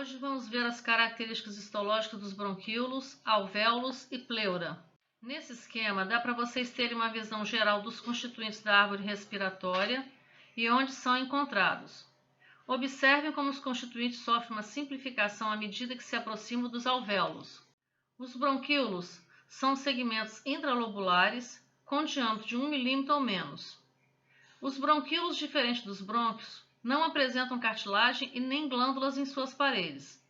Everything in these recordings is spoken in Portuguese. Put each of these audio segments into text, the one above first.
Hoje vamos ver as características histológicas dos bronquíolos, alvéolos e pleura. Nesse esquema, dá para vocês terem uma visão geral dos constituintes da árvore respiratória e onde são encontrados. Observem como os constituintes sofrem uma simplificação à medida que se aproximam dos alvéolos. Os bronquíolos são segmentos intralobulares com diâmetro de 1 milímetro ou menos. Os bronquíolos, diferente dos brônquios, não apresentam cartilagem e nem glândulas em suas paredes.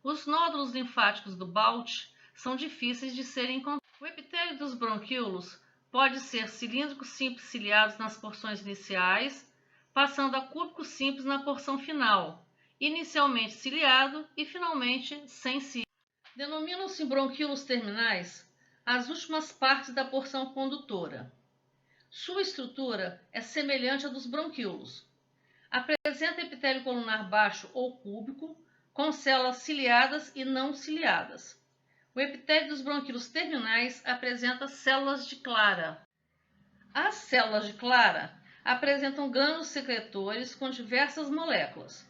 Os nódulos linfáticos do Balt são difíceis de serem encontrados. O epitélio dos bronquíolos pode ser cilíndricos simples ciliados nas porções iniciais, passando a cúbicos simples na porção final, inicialmente ciliado e finalmente sem cílio. Denominam-se bronquíolos terminais as últimas partes da porção condutora. Sua estrutura é semelhante à dos bronquíolos. Apresenta epitélio colunar baixo ou cúbico, com células ciliadas e não ciliadas. O epitélio dos bronquíolos terminais apresenta células de Clara. As células de Clara apresentam grânulos secretores com diversas moléculas.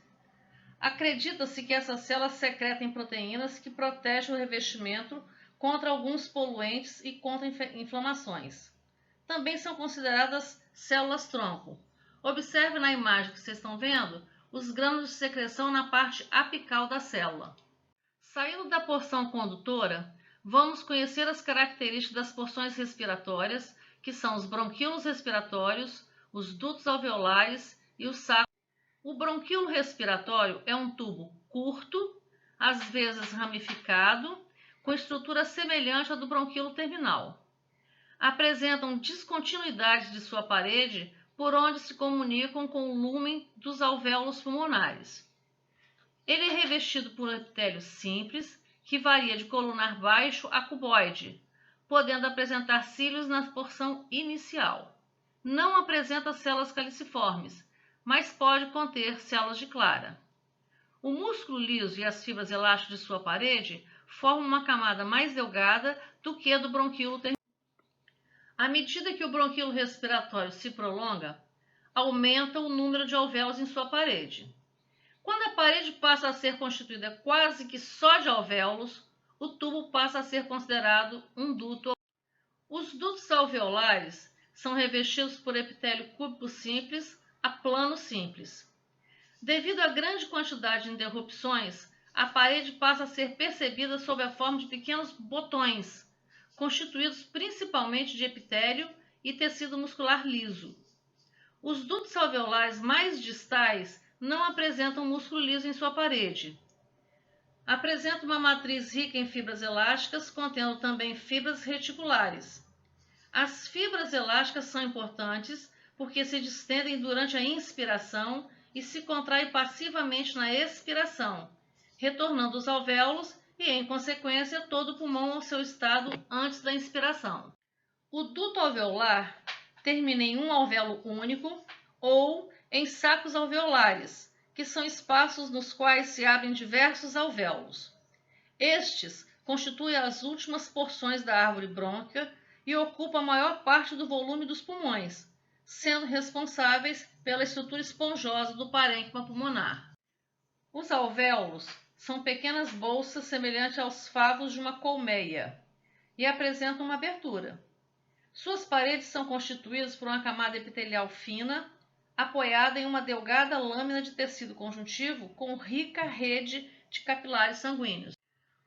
Acredita-se que essas células secretem proteínas que protegem o revestimento contra alguns poluentes e contra inflamações. Também são consideradas células-tronco. Observe na imagem que vocês estão vendo os grânulos de secreção na parte apical da célula. Saindo da porção condutora, vamos conhecer as características das porções respiratórias, que são os bronquíolos respiratórios, os dutos alveolares e os sacos. O bronquíolo respiratório é um tubo curto, às vezes ramificado, com estrutura semelhante à do bronquíolo terminal. Apresentam descontinuidades de sua parede por onde se comunicam com o lúmen dos alvéolos pulmonares. Ele é revestido por um epitélio simples, que varia de colunar baixo a cuboide, podendo apresentar cílios na porção inicial. Não apresenta células caliciformes, mas pode conter células de Clara. O músculo liso e as fibras elásticas de sua parede formam uma camada mais delgada do que a do bronquíolo terminal. À medida que o bronquíolo respiratório se prolonga, aumenta o número de alvéolos em sua parede. Quando a parede passa a ser constituída quase que só de alvéolos, o tubo passa a ser considerado um duto. Os dutos alveolares são revestidos por epitélio cúbico simples a plano simples. Devido à grande quantidade de interrupções, a parede passa a ser percebida sob a forma de pequenos botões, constituídos principalmente de epitélio e tecido muscular liso. Os dutos alveolares mais distais não apresentam músculo liso em sua parede. Apresenta uma matriz rica em fibras elásticas, contendo também fibras reticulares. As fibras elásticas são importantes porque se distendem durante a inspiração e se contraem passivamente na expiração, retornando os alvéolos e, em consequência, todo o pulmão ao seu estado antes da inspiração. O duto alveolar termina em um alvéolo único ou em sacos alveolares, que são espaços nos quais se abrem diversos alvéolos. Estes constituem as últimas porções da árvore brônquica e ocupam a maior parte do volume dos pulmões, sendo responsáveis pela estrutura esponjosa do parênquima pulmonar. Os alvéolos são pequenas bolsas semelhantes aos favos de uma colmeia e apresentam uma abertura. Suas paredes são constituídas por uma camada epitelial fina, apoiada em uma delgada lâmina de tecido conjuntivo com rica rede de capilares sanguíneos.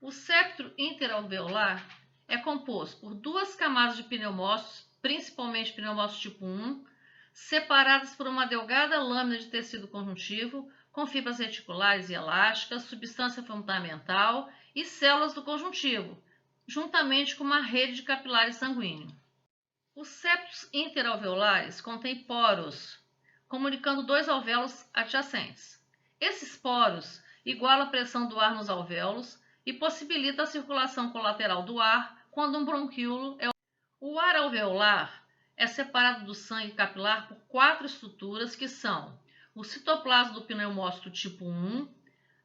O septo interalveolar é composto por duas camadas de pneumócitos, principalmente pneumócitos tipo 1, separadas por uma delgada lâmina de tecido conjuntivo com fibras reticulares e elásticas, substância fundamental e células do conjuntivo, juntamente com uma rede de capilares sanguíneos. Os septos interalveolares contêm poros, comunicando dois alvéolos adjacentes. Esses poros igualam a pressão do ar nos alvéolos e possibilitam a circulação colateral do ar quando um bronquíolo é. O ar alveolar é separado do sangue capilar por quatro estruturas que são o citoplasma do pneumócito tipo 1,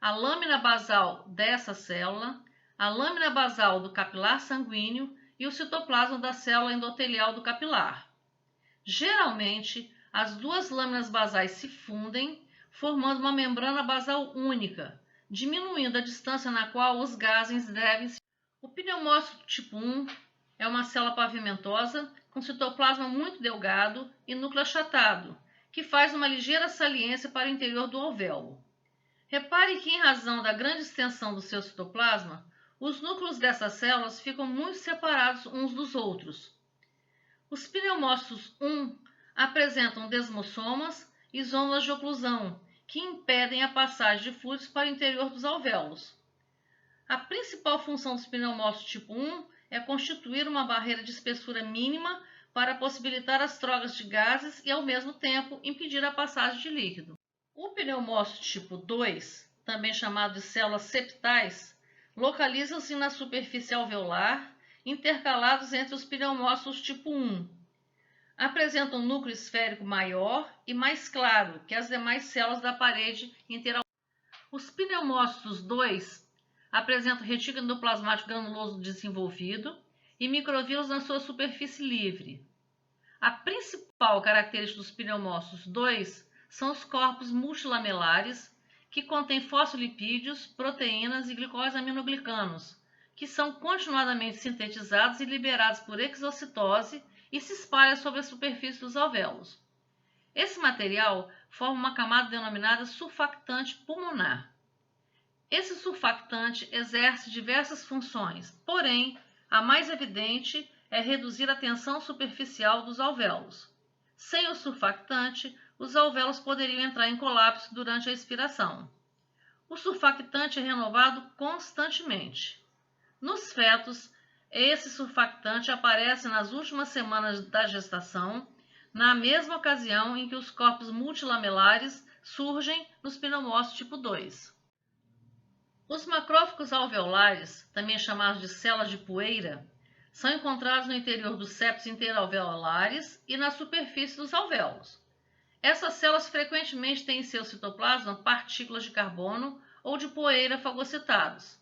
a lâmina basal dessa célula, a lâmina basal do capilar sanguíneo e o citoplasma da célula endotelial do capilar. Geralmente, as duas lâminas basais se fundem, formando uma membrana basal única, diminuindo a distância na qual os gases devem se... O pneumócito tipo 1 é uma célula pavimentosa com citoplasma muito delgado e núcleo achatado, que faz uma ligeira saliência para o interior do alvéolo. Repare que, em razão da grande extensão do seu citoplasma, os núcleos dessas células ficam muito separados uns dos outros. Os pneumócitos 1 apresentam desmossomas e zônulas de oclusão, que impedem a passagem de fluidos para o interior dos alvéolos. A principal função dos pneumócitos tipo 1 é constituir uma barreira de espessura mínima para possibilitar as trocas de gases e, ao mesmo tempo, impedir a passagem de líquido. O pneumócito tipo 2, também chamado de células septais, localizam-se na superfície alveolar, intercalados entre os pneumócitos tipo 1. Apresentam um núcleo esférico maior e mais claro que as demais células da parede interalveolar. Os pneumócitos 2 apresentam retículo endoplasmático granuloso desenvolvido e microvírus na sua superfície livre. A principal característica dos pneumócitos 2 são os corpos multilamelares, que contêm fosfolipídios, proteínas e glicose-aminoglicanos, que são continuadamente sintetizados e liberados por exocitose e se espalham sobre a superfície dos alvéolos. Esse material forma uma camada denominada surfactante pulmonar. Esse surfactante exerce diversas funções, porém, a mais evidente é reduzir a tensão superficial dos alvéolos. Sem o surfactante, os alvéolos poderiam entrar em colapso durante a expiração. O surfactante é renovado constantemente. Nos fetos, esse surfactante aparece nas últimas semanas da gestação, na mesma ocasião em que os corpos multilamelares surgem nos pneumócitos tipo 2. Os macrófagos alveolares, também chamados de células de poeira, são encontrados no interior dos septos interalveolares e na superfície dos alvéolos. Essas células frequentemente têm em seu citoplasma partículas de carbono ou de poeira fagocitados.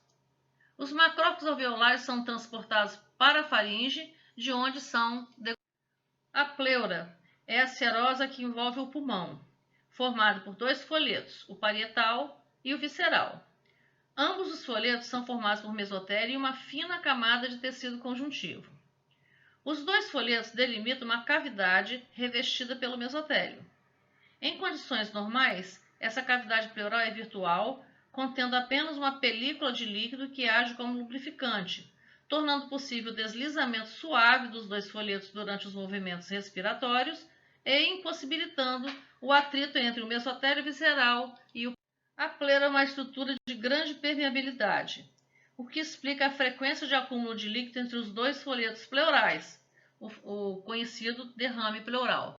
Os macrófagos alveolares são transportados para a faringe, de onde são degradados. A pleura é a serosa que envolve o pulmão, formado por dois folhetos, o parietal e o visceral. Ambos os folhetos são formados por mesotélio e uma fina camada de tecido conjuntivo. Os dois folhetos delimitam uma cavidade revestida pelo mesotélio. Em condições normais, essa cavidade pleural é virtual, contendo apenas uma película de líquido que age como lubrificante, tornando possível o deslizamento suave dos dois folhetos durante os movimentos respiratórios e impossibilitando o atrito entre o mesotélio visceral e o... A pleura é uma estrutura de grande permeabilidade, o que explica a frequência de acúmulo de líquido entre os dois folhetos pleurais, o conhecido derrame pleural.